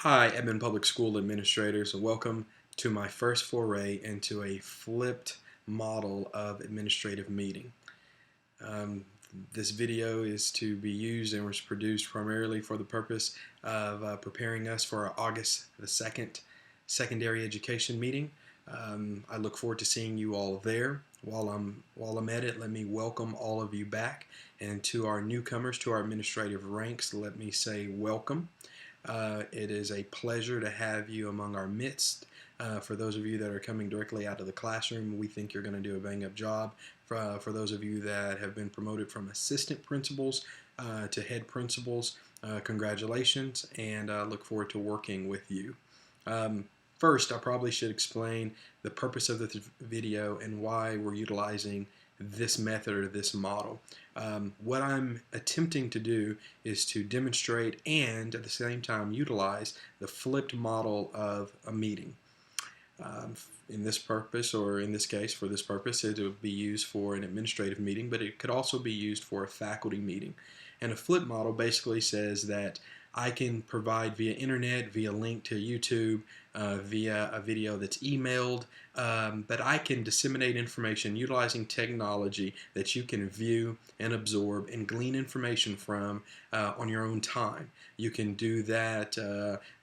Hi, Edmond Public School Administrators, and welcome to my first foray into a flipped model of administrative meeting. Um, this video is to be used and was produced primarily for the purpose of preparing us for our August the 2nd secondary education meeting. I look forward to seeing you all there. While I'm at it, let me welcome all of you back, and to our newcomers to our administrative ranks, let me say welcome. It is a pleasure to have you among our midst. For those of you that are coming directly out of the classroom, we think you're going to do a bang-up job. For those of you that have been promoted from assistant principals to head principals, congratulations, and look forward to working with you. First, I probably should explain the purpose of this video and why we're utilizing this method or this model. What I'm attempting to do is to demonstrate and at the same time utilize the flipped model of a meeting. In this purpose, or in this case for this purpose, it will be used for an administrative meeting, but it could also be used for a faculty meeting. And a flip model basically says that I can provide via internet, via link to YouTube, via a video that's emailed, but I can disseminate information utilizing technology that you can view and absorb and glean information from on your own time. You can do that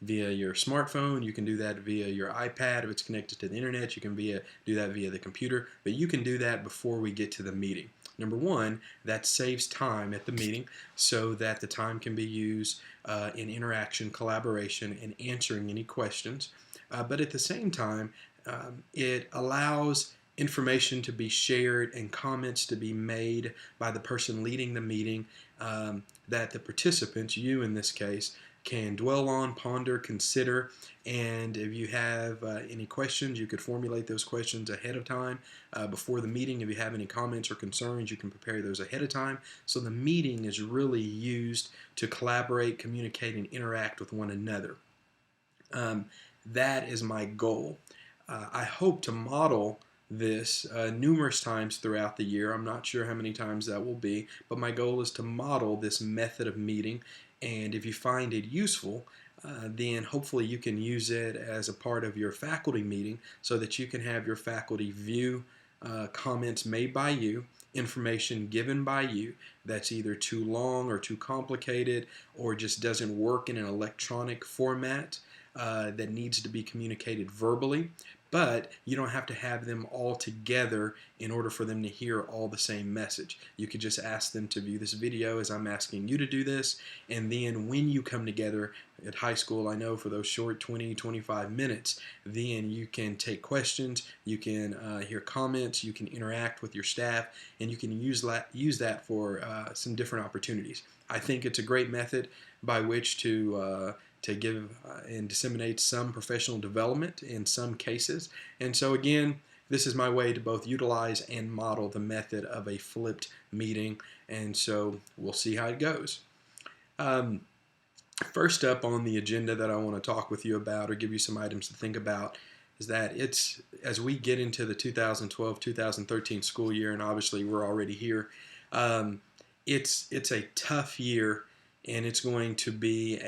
via your smartphone, you can do that via your iPad if it's connected to the internet, you can do that via the computer, but you can do that before we get to the meeting. Number one, that saves time at the meeting so that the time can be used in interaction, collaboration, and answering any questions. But at the same time, it allows information to be shared and comments to be made by the person leading the meeting that the participants, you in this case, can dwell on, ponder, consider, and if you have any questions, you could formulate those questions ahead of time before the meeting. If you have any comments or concerns, you can prepare those ahead of time. So the meeting is really used to collaborate, communicate, and interact with one another. That is my goal. I hope to model this numerous times throughout the year. I'm not sure how many times that will be, but my goal is to model this method of meeting. And if you find it useful, then hopefully you can use it as a part of your faculty meeting so that you can have your faculty view comments made by you, information given by you that's either too long or too complicated or just doesn't work in an electronic format that needs to be communicated verbally. But you don't have to have them all together in order for them to hear all the same message. You could just ask them to view this video as I'm asking you to do this, and then when you come together at high school, I know for those short 20-25 minutes, then you can take questions, you can hear comments, you can interact with your staff, and you can use that for some different opportunities. I think it's a great method by which to give and disseminate some professional development in some cases. And so again, this is my way to both utilize and model the method of a flipped meeting, and so we'll see how it goes. First up on the agenda that I want to talk with you about or give you some items to think about is that as we get into the 2012-2013 school year, and obviously we're already here, it's a tough year, and it's going to be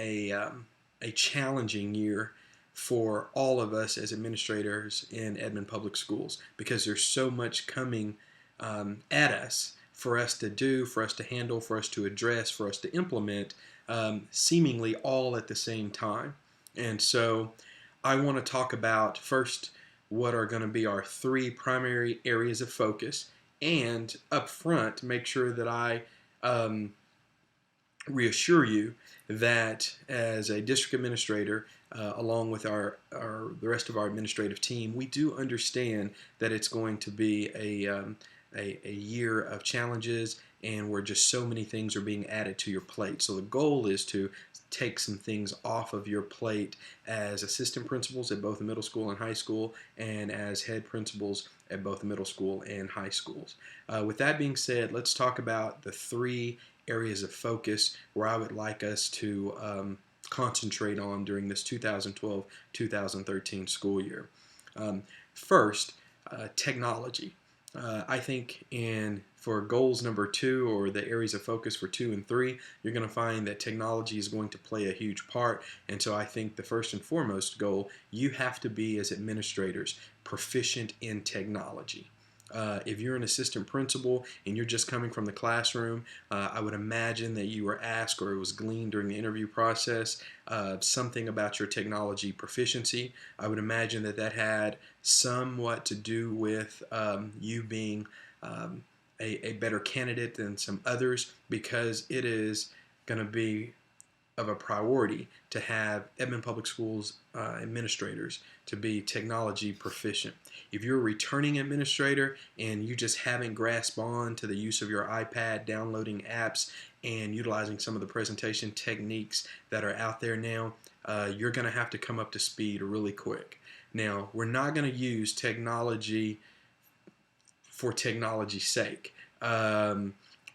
a challenging year for all of us as administrators in Edmond Public Schools because there's so much coming at us for us to do, for us to handle, for us to address, for us to implement, seemingly all at the same time. And so I want to talk about first what are going to be our three primary areas of focus, and up front make sure that I reassure you that as a district administrator, along with the rest of our administrative team, we do understand that it's going to be a year of challenges and where just so many things are being added to your plate. So the goal is to take some things off of your plate as assistant principals at both the middle school and high school, and as head principals at both the middle school and high schools. With that being said, let's talk about the three areas of focus where I would like us to concentrate on during this 2012-2013 school year. First, technology. I think for goals number 2, or the areas of focus for 2 and 3, you're going to find that technology is going to play a huge part. And so I think the first and foremost goal, you have to be, as administrators, proficient in technology. If you're an assistant principal and you're just coming from the classroom, I would imagine that you were asked, or it was gleaned during the interview process, something about your technology proficiency. I would imagine that that had somewhat to do with you being a better candidate than some others, because it is going to be of a priority to have Edmond Public Schools administrators to be technology proficient. If you're a returning administrator and you just haven't grasped on to the use of your iPad, downloading apps, and utilizing some of the presentation techniques that are out there now, you're going to have to come up to speed really quick. Now, we're not going to use technology for technology's sake.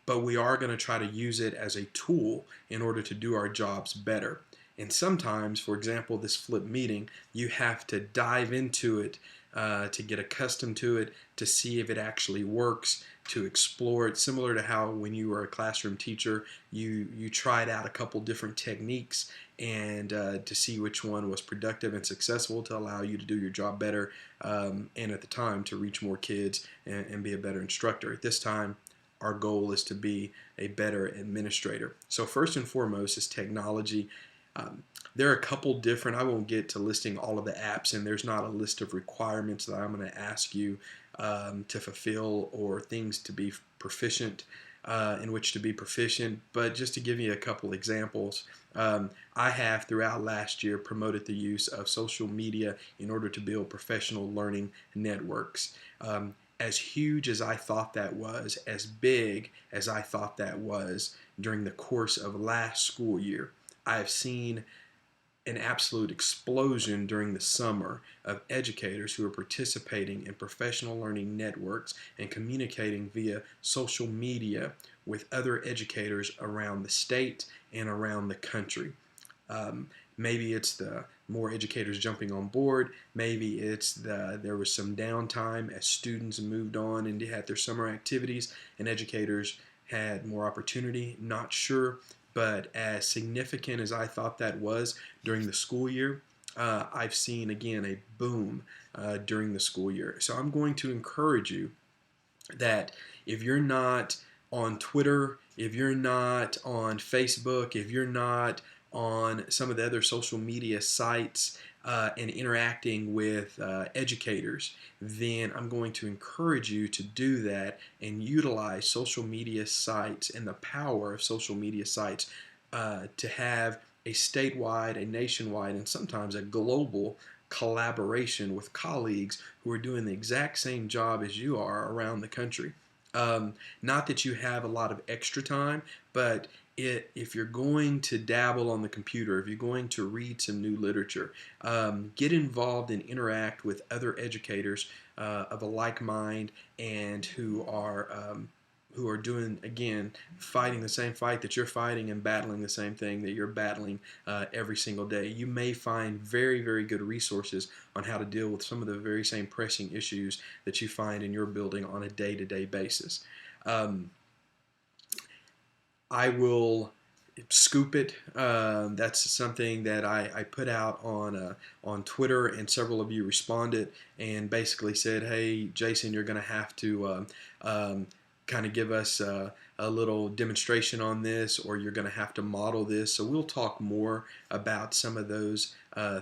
But we are going to try to use it as a tool in order to do our jobs better. And sometimes, for example, this flip meeting, you have to dive into it to get accustomed to it, to see if it actually works, to explore it. Similar to how when you were a classroom teacher, you tried out a couple different techniques and to see which one was productive and successful to allow you to do your job better, and at the time to reach more kids and be a better instructor. At this time, our goal is to be a better administrator. So first and foremost is technology. There are a couple different, I won't get to listing all of the apps, and there's not a list of requirements that I'm going to ask you to fulfill, or things to be proficient, in which to be proficient. But just to give you a couple examples, I have throughout last year promoted the use of social media in order to build professional learning networks. As huge as I thought that was, as big as I thought that was during the course of last school year, I've seen an absolute explosion during the summer of educators who are participating in professional learning networks and communicating via social media with other educators around the state and around the country. Maybe it's the more educators jumping on board. Maybe it's there was some downtime as students moved on and had their summer activities and educators had more opportunity. Not sure, but as significant as I thought that was during the school year, I've seen again a boom during the school year. So I'm going to encourage you that if you're not on Twitter, if you're not on Facebook, if you're not on some of the other social media sites and interacting with educators, then I'm going to encourage you to do that and utilize social media sites and the power of social media sites to have a statewide, a nationwide, and sometimes a global collaboration with colleagues who are doing the exact same job as you are around the country. Not that you have a lot of extra time, but if you're going to dabble on the computer, if you're going to read some new literature, get involved and interact with other educators of a like mind and who are doing, again, fighting the same fight that you're fighting and battling the same thing that you're battling every single day. You may find very, very good resources on how to deal with some of the very same pressing issues that you find in your building on a day-to-day basis. I will scoop it. That's something that I put out on Twitter, and several of you responded and basically said, "Hey, Jason, you're going to have to kind of give us a little demonstration on this, or you're going to have to model this." So we'll talk more about some of those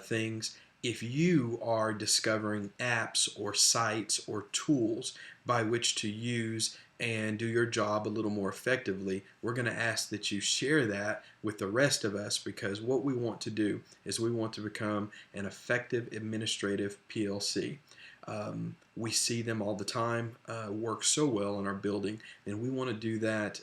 things. If you are discovering apps or sites or tools by which to use and do your job a little more effectively, we're going to ask that you share that with the rest of us, because what we want to do is we want to become an effective administrative PLC. We see them all the time work so well in our building, and we want to do that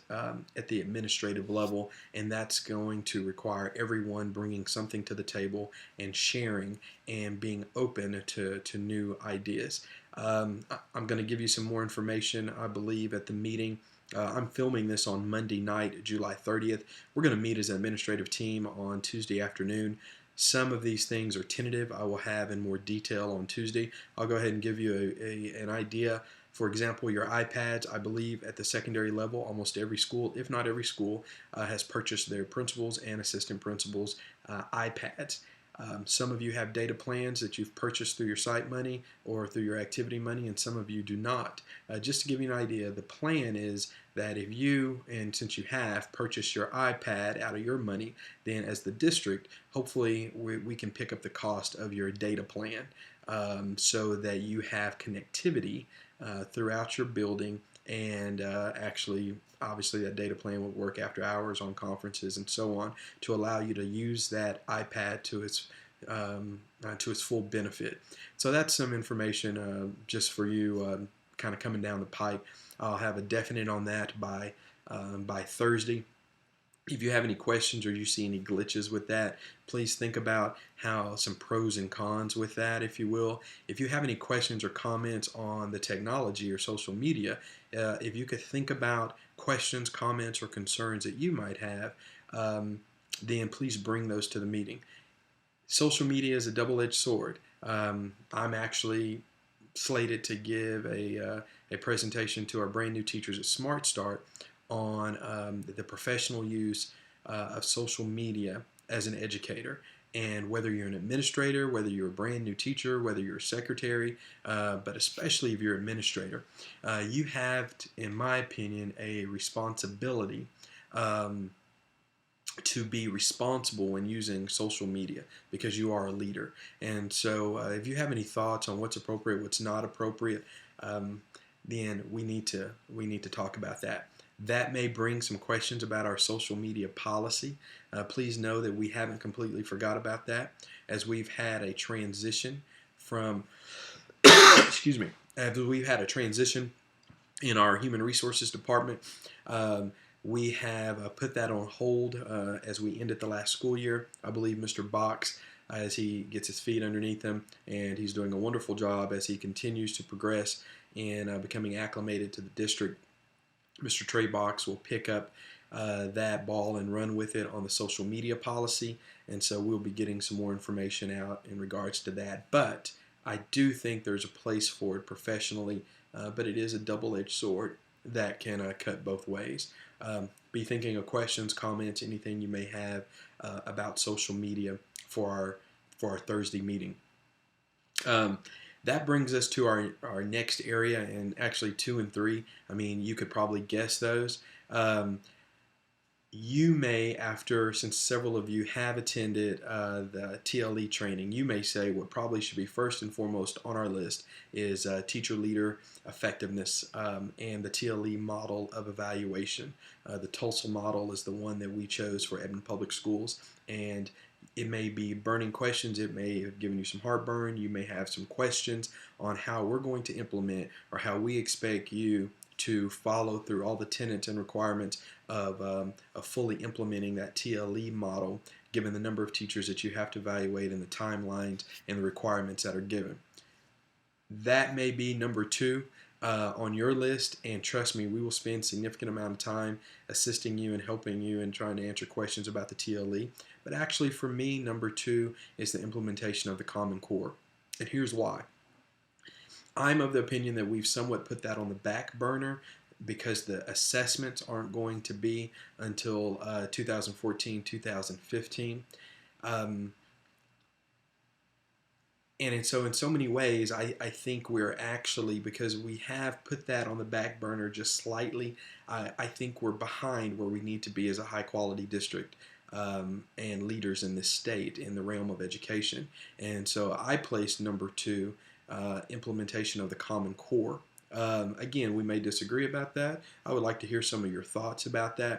at the administrative level, and that's going to require everyone bringing something to the table and sharing and being open to new ideas. I'm going to give you some more information, I believe, at the meeting. I'm filming this on Monday night, July 30th. We're going to meet as an administrative team on Tuesday afternoon. Some of these things are tentative. I will have in more detail on Tuesday. I'll go ahead and give you an idea For example, your iPads, I believe at the secondary level, almost every school, if not every school, has purchased their principals and assistant principals iPads. Some of you have data plans that you've purchased through your site money or through your activity money, and some of you do not. Just to give you an idea, the plan is that if you, and since you have, purchased your iPad out of your money, then as the district, hopefully we can pick up the cost of your data plan so that you have connectivity throughout your building, and actually, obviously, that data plan will work after hours on conferences and so on to allow you to use that iPad to its full benefit. So that's some information just for you, kind of coming down the pike. I'll have a definite on that by Thursday. If you have any questions or you see any glitches with that, please think about how some pros and cons with that, if you will. If you have any questions or comments on the technology or social media, if you could think about questions, comments, or concerns that you might have, then please bring those to the meeting. Social media is a double-edged sword. I'm actually slated to give a presentation to our brand new teachers at Smart Start on the professional use of social media as an educator. And whether you're an administrator, whether you're a brand new teacher, whether you're a secretary, but especially if you're an administrator, you have, in my opinion, a responsibility to be responsible when using social media because you are a leader. And so if you have any thoughts on what's appropriate, what's not appropriate, then we need to talk about that. That may bring some questions about our social media policy. Please know that we haven't completely forgot about that, as we've had a transition from excuse me, as we've had a transition in our human resources department. We have put that on hold as we ended the last school year. I believe Mr. Box, as he gets his feet underneath him, and he's doing a wonderful job as he continues to progress in becoming acclimated to the district. Mr. Trey Box will pick up that ball and run with it on the social media policy, and so we'll be getting some more information out in regards to that. But I do think there's a place for it professionally, but it is a double-edged sword that can cut both ways. Be thinking of questions, comments, anything you may have about social media for our Thursday meeting. That brings us to our next area, and actually 2 and 3. I mean, you could probably guess those. You may, since several of you have attended the TLE training, you may say what probably should be first and foremost on our list is teacher leader effectiveness and the TLE model of evaluation. The Tulsa model is the one that we chose for Edmond Public Schools, and it may be burning questions. It may have given you some heartburn. You may have some questions on how we're going to implement or how we expect you to follow through all the tenets and requirements of fully implementing that TLE model, given the number of teachers that you have to evaluate and the timelines and the requirements that are given. That may be number 2 on your list, and trust me, we will spend a significant amount of time assisting you and helping you and trying to answer questions about the TLE. But actually, for me, number 2 is the implementation of the Common Core. And here's why. I'm of the opinion that we've somewhat put that on the back burner because the assessments aren't going to be until 2014, 2015. And so in so many ways, I think we're actually, because we have put that on the back burner just slightly, I think we're behind where we need to be as a high-quality district and leaders in this state in the realm of education. And so I placed number 2, implementation of the Common Core. Again, we may disagree about that. I would like to hear some of your thoughts about that.